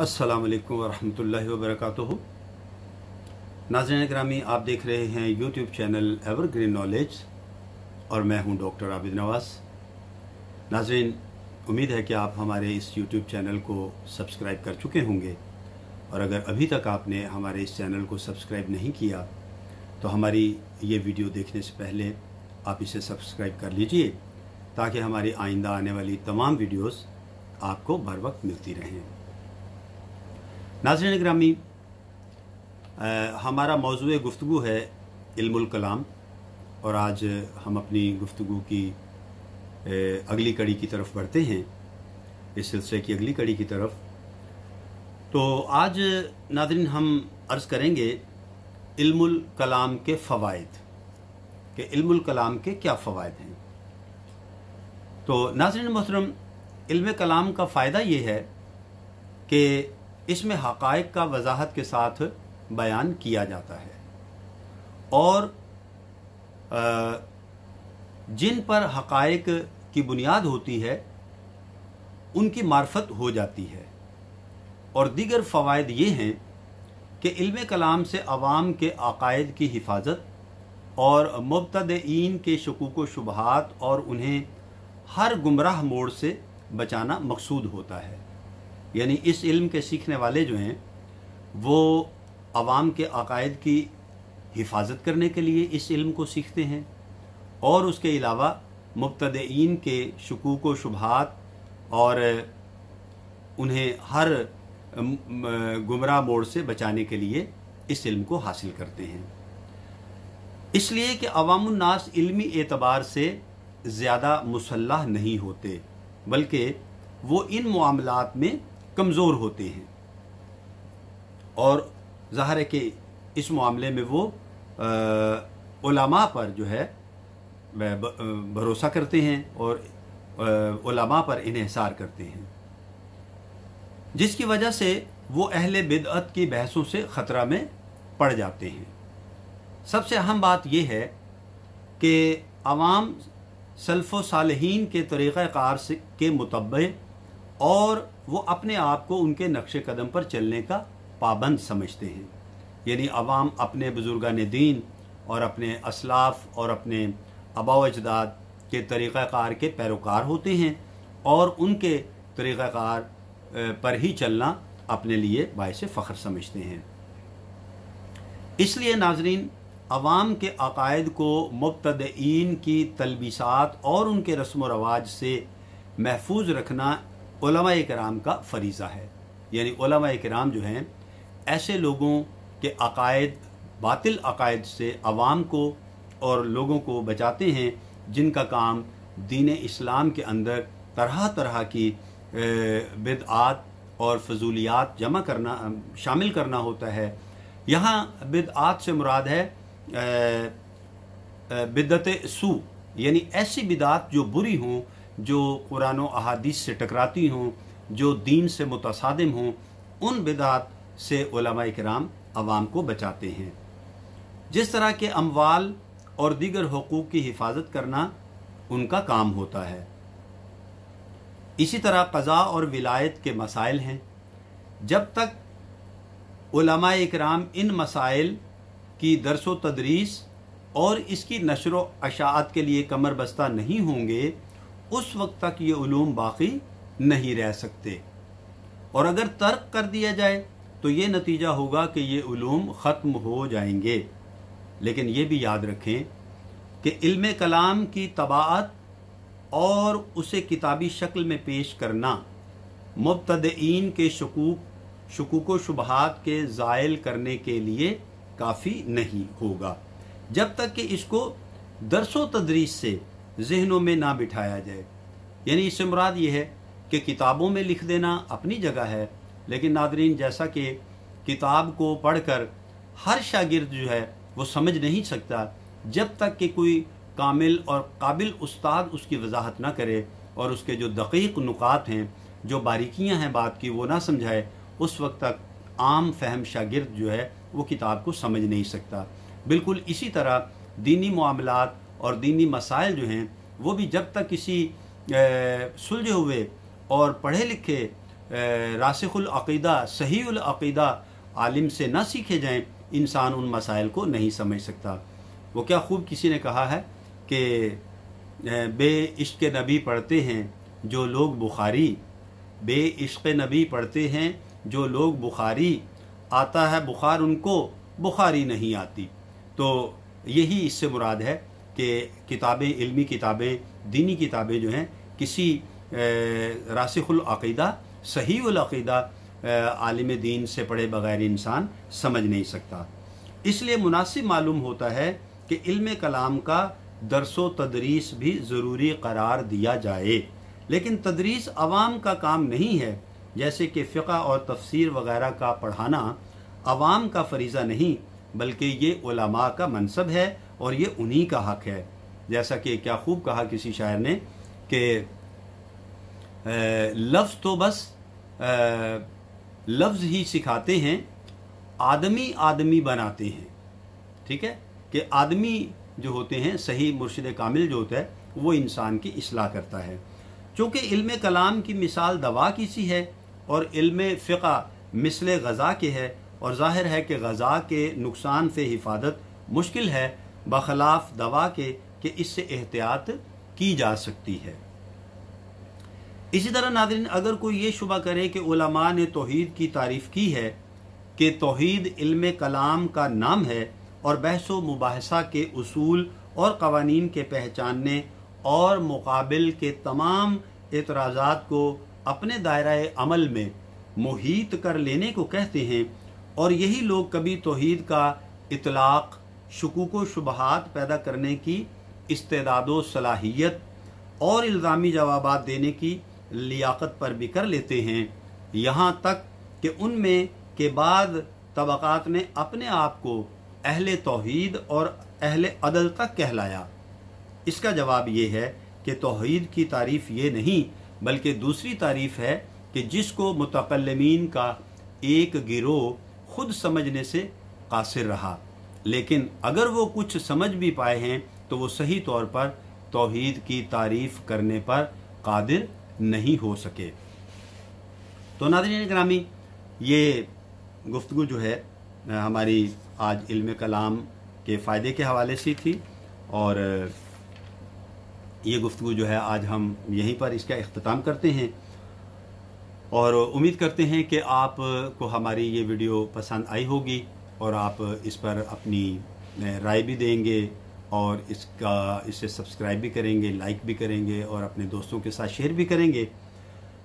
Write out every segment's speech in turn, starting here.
अस्सलाम वालेकुम वरहमतुल्लाहि वबरकातुहू। नाज़रीन ग्रामी, आप देख रहे हैं यूट्यूब चैनल एवरग्रीन नॉलेज और मैं हूं डॉक्टर आबिद नवाज़। नाज़रीन, उम्मीद है कि आप हमारे इस यूट्यूब चैनल को सब्सक्राइब कर चुके होंगे, और अगर अभी तक आपने हमारे इस चैनल को सब्सक्राइब नहीं किया तो हमारी ये वीडियो देखने से पहले आप इसे सब्सक्राइब कर लीजिए, ताकि हमारी आइंदा आने वाली तमाम वीडियोस आपको बर वक्त मिलती रहें। नाज़रीन ग्रामी, हमारा मौज़ूए गुफ्तगू है इल्मुल कलाम, और आज हम अपनी गुफ्तगू की अगली कड़ी की तरफ बढ़ते हैं, इस सिलसिले की अगली कड़ी की तरफ। तो आज नाज़रीन हम अर्ज़ करेंगे इल्मुल कलाम के फ़वाइद, कि इल्मुल कलाम के क्या फ़वाइद हैं। तो नाज़रीन मोहतरम, इल्म कलाम का फ़ायदा ये है कि इसमें हक़ाइक़ का वज़ाहत के साथ बयान किया जाता है, और जिन पर हक़ाइक़ की बुनियाद होती है उनकी मार्फत हो जाती है। और दीगर फ़वाइद ये हैं कि इल्म कलाम से अवाम के अक़ायद की हिफाजत और मुब्तदईन के शुकूक व शुबहात और उन्हें हर गुमराह मोड़ से बचाना मकसूद होता है। यानी इस इल्म के सीखने वाले जो हैं वो अवाम के अक़ायद की हिफाजत करने के लिए इस इल्म को सीखते हैं, और उसके अलावा मुब्तदईन के शुकूक व शुबहात और उन्हें हर गुमराह मोड़ से बचाने के लिए इस इल्म को हासिल करते हैं। इसलिए कि अवामुन नास इल्मी एतबार से ज़्यादा मुसल्लह नहीं होते, बल्कि वो इन मामलात में कमज़ोर होते हैं, और ज़ाहिर है कि इस मामले में वो उलमा पर जो है भरोसा करते हैं और उलमा पर इन्हिसार करते हैं, जिसकी वजह से वो अहले बिदअत की बहसों से ख़तरा में पड़ जाते हैं। सबसे अहम बात यह है कि अवाम सल्फ़ो सालिहीन के तरीक़ा कार के मुतब्बे और वो अपने आप को उनके नक्श कदम पर चलने का पाबंद समझते हैं। यानी अवाम अपने बुजुर्गान दीन और अपने असलाफ और अपने आबा व अजदाद के तरीक़ा कार के पैरोकार होते हैं, और उनके तरीक़ा कार पर ही चलना अपने लिए बाइस फ़ख्र समझते हैं। इसलिए नाज़रीन, अवाम के अक़ायद को मुब्तदईन की तलबीसात और उनके रस्म व रवाज से महफूज रखना उलमा-ए किराम का फ़रीज़ा है। यानी उलमा-ए किराम जो हैं ऐसे लोगों के अक़ायद, बातिल अक़ायद से अवाम को और लोगों को बचाते हैं, जिनका काम दीन इस्लाम के अंदर तरह तरह की बिदआत और फजूलियात जमा करना, शामिल करना होता है। यहाँ बिदआत से मुराद है बिदअत सू, यानी ऐसी बिदआत जो बुरी हों, जो कुरान व अहादीस से टकराती हों, जो दीन से मुतसादिम हों, उन बिदआत से उलमा-ए किराम अवाम को बचाते हैं। जिस तरह के अमवाल और दीगर हुकूक की हिफाजत करना उनका काम होता है। इसी तरह क़ज़ा और विलायत के मसाइल हैं। जब तक उलमा-ए किराम इन मसाइल की दर्स व तदरीस और इसकी नशर व अशाअत के लिए कमर बस्ता नहीं होंगे, उस वक्त तक ये उलूम बाकी नहीं रह सकते, और अगर तर्क कर दिया जाए तो ये नतीजा होगा कि ये उलूम ख़त्म हो जाएंगे। लेकिन ये भी याद रखें कि इल्म कलाम की तबाअत और उसे किताबी शक्ल में पेश करना मुब्तदईन के शुकूक व शुबहात के ज़ाइल करने के लिए काफ़ी नहीं होगा, जब तक कि इसको दर्स व तदरीस से ज़हनों में ना बिठाया जाए। यानी इससे मुराद ये है कि किताबों में लिख देना अपनी जगह है, लेकिन नादरीन, जैसा कि किताब को पढ़कर हर शागिर्द जो है वो समझ नहीं सकता जब तक कि कोई कामिल और काबिल उस्ताद उसकी वजाहत ना करे और उसके जो दक़ीक़ नुकात हैं, जो बारीकियां हैं बात की, वो ना समझाए, उस वक्त तक आम फहम शागिर्द जो है वो किताब को समझ नहीं सकता। बिल्कुल इसी तरह दीनी मामलात और दीनी मसाइल जो हैं वो भी जब तक किसी सुलझे हुए और पढ़े लिखे रासिखुल अक़ीदा सहीउल अक़ीदा आलिम से न सीखे जाएं, इंसान उन मसाइल को नहीं समझ सकता। वो क्या खूब किसी ने कहा है कि बे इश्क़ नबी पढ़ते हैं जो लोग बुखारी, बे इश्क़ नबी पढ़ते हैं जो लोग बुखारी, आता है बुखार उनको बुखारी नहीं आती। तो यही इससे मुराद है कि किताबें, इल्मी किताबें, दीनी किताबें जो हैं किसी रासिखुल अक़ीदा सहीउल अक़ीदा आलिम दीन से पढ़े बग़ैर इंसान समझ नहीं सकता। इसलिए मुनासिब मालूम होता है कि इल्म कलाम का दरसो तदरीस भी ज़रूरी करार दिया जाए, लेकिन तदरीस अवाम का काम नहीं है। जैसे कि फ़िक़्ह और तफसीर वगैरह का पढ़ाना अवाम का फ़रीज़ा नहीं, बल्कि ये उलमा का मनसब है और ये उन्हीं का हक़ है। जैसा कि क्या खूब कहा किसी शायर ने कि लफ्ज़ तो बस लफ्ज़ ही सिखाते हैं, आदमी आदमी बनाते हैं। ठीक है, कि आदमी जो होते हैं, सही मुर्शिद कामिल जो होता है वो इंसान की इस्लाह करता है। चूँकि इल्म कलाम की मिसाल दवा की सी है और इल्म फ़िक़्ह मिसल ग़ज़ा के है, और ज़ाहिर है कि ग़ज़ा के नुकसान से हिफाजत मुश्किल है बख़िलाफ़ दवा के कि इससे एहतियात की जा सकती है। इसी तरह नाज़रीन, अगर कोई ये शुबा करे कि उलमा ने तौहीद की तारीफ़ की है कि तौहीद इल्म कलाम का नाम है और बहस व मुबाहसा के उसूल और क़वानीन के पहचानने और मुकाबिल के तमाम एतराज़ात को अपने दायरे अमल में मुहीत कर लेने को कहते हैं, और यही लोग कभी तौहीद का इतलाक़ शुकूक व शुबहात पैदा करने की इस्तेदाद व सलाहियत और इल्ज़ामी जवाबात देने की लियाकत पर भी कर लेते हैं, यहाँ तक कि उनमें के बाद तबक़ात ने अपने आप को अहले तौहीद और अहले अदल तक कहलाया। इसका जवाब ये है कि तौहीद की तारीफ़ ये नहीं बल्कि दूसरी तारीफ़ है कि जिसको मुतकल्लिमीन का एक गिरोह खुद समझने से कासिर रहा, लेकिन अगर वो कुछ समझ भी पाए हैं तो वो सही तौर पर तौहीद की तारीफ़ करने पर कादिर नहीं हो सके। तो नाज़रीन गिरामी, ये गुफ्तगू जो है हमारी आज इल्म कलाम के फ़ायदे के हवाले से थी, और ये गुफ्तगू जो है आज हम यहीं पर इसका इख्तिताम करते हैं, और उम्मीद करते हैं कि आप को हमारी ये वीडियो पसंद आई होगी और आप इस पर अपनी राय भी देंगे और इसे सब्सक्राइब भी करेंगे, लाइक भी करेंगे और अपने दोस्तों के साथ शेयर भी करेंगे।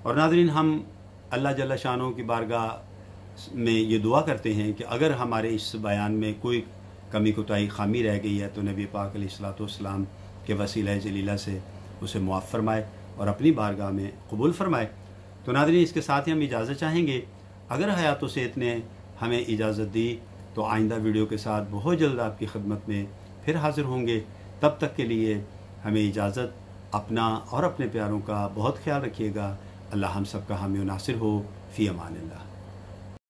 और नाज़रीन, हम अल्लाह जल्ल शानो की बारगाह में ये दुआ करते हैं कि अगर हमारे इस बयान में कोई कमी कोताही खामी रह गई है तो नबी पाक अलैहिस्सलातु वस्सलाम के वसीला जलीला से उसे मुआफ़ फरमाए और अपनी बारगाह में कबूल फरमाए। तो नाज़रीन, इसके साथ ही हम इजाज़त चाहेंगे। अगर हयात व सेहत ने हमें इजाज़त दी तो आइंदा वीडियो के साथ बहुत जल्द आपकी खिदमत में फिर हाज़िर होंगे। तब तक के लिए हमें इजाज़त। अपना और अपने प्यारों का बहुत ख्याल रखिएगा। अल्लाह हम सब का हामी व नासिर हो। फ़ी अमानिल्लाह।